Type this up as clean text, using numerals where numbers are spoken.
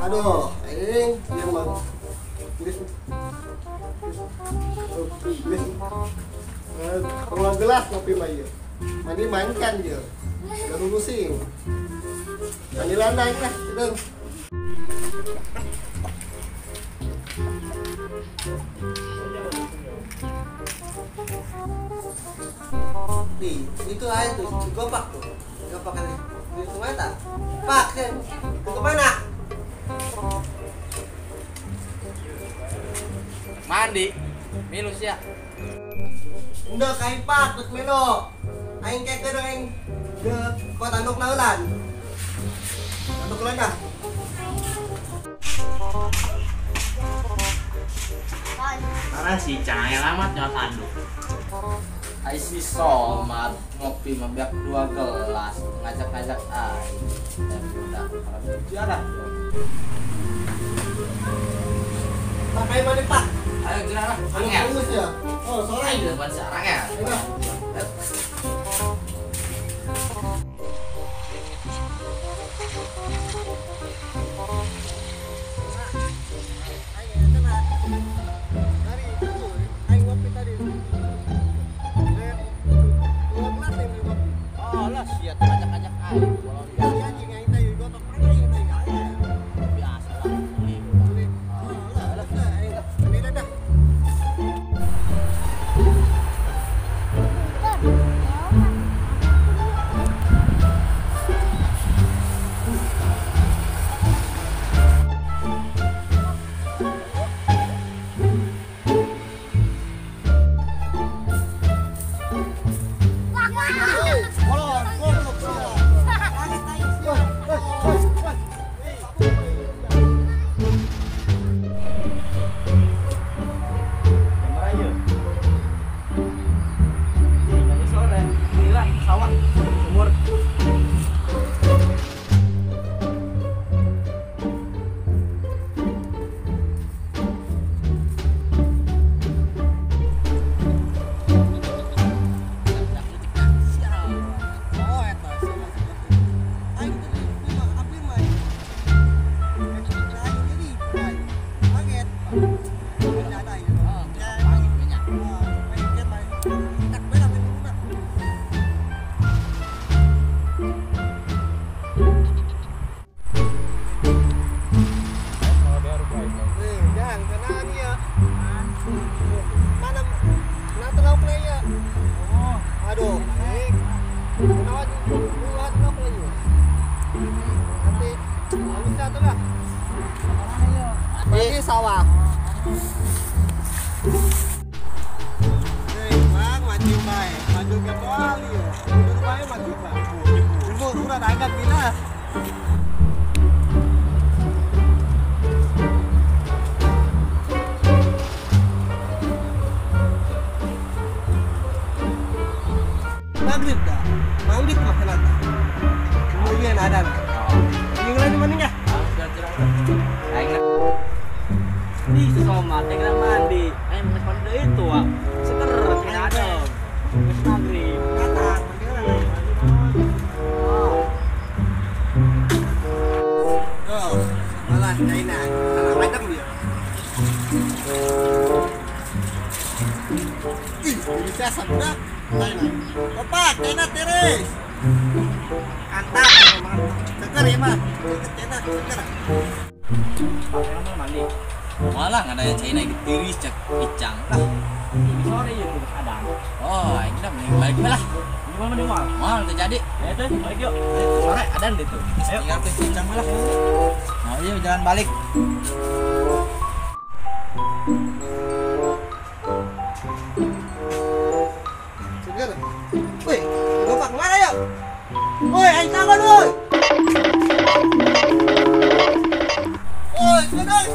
Aduh, ini yang mau. Kalau gelas kopi mah ieu. Mandi mainkan dia. Gak lulusin. Mandi landai lah, sedang. Itu aja tuh, gopak tuh. Gopak kan. Itu mana? Pak, ke mana? Mandi, minus ya. Udah kain pak, terus melo. Aing kayak ke aing ke kota Tanduk Laulan. Tanduk Laulan dah. Karena si Cahaya amat nyot anduk. Ai si Somat ngopi mabiak 2 gelas, ngajak-ngajak aing. Dan udah biarlah. Pakai mana pak? Ayo gerak lah. Bagus ya. Oh, sore Ayo ini. depan sarang ya. Oh, lah siap ngajak-ngajak aing. Ini sawah. Bang, mati baik. Maju ke bawah ya. Maju baik mati baik. Ibu udah agak gila. Maghrib dah. Maghrib makan apa? Kemudian ada. Yang lain mana ya? Di Somat yang kena mandi. Ayo mandi itu ah. Seger tidak ada. Wis maghrib. Datang. Oh, malah China. Salah macam dia. Ih, bisa sabda. China. Opak, China teres. Antap. Seger ya, Mas. China seger. Kamu mandi. Malah nggak ada yang China gitu tiris cek icang lah. Ini sore ya tuh ada. Oh, ini udah mending balik lah. Ini mau mending mal terjadi. Ya tuh balik yuk. Sore ada deh tuh. Ayo. Tinggal ke icang lah. Mau yuk jalan balik. Seger. Woi, gopak mana ya? Woi, aing tangan woi. Woi, sedang.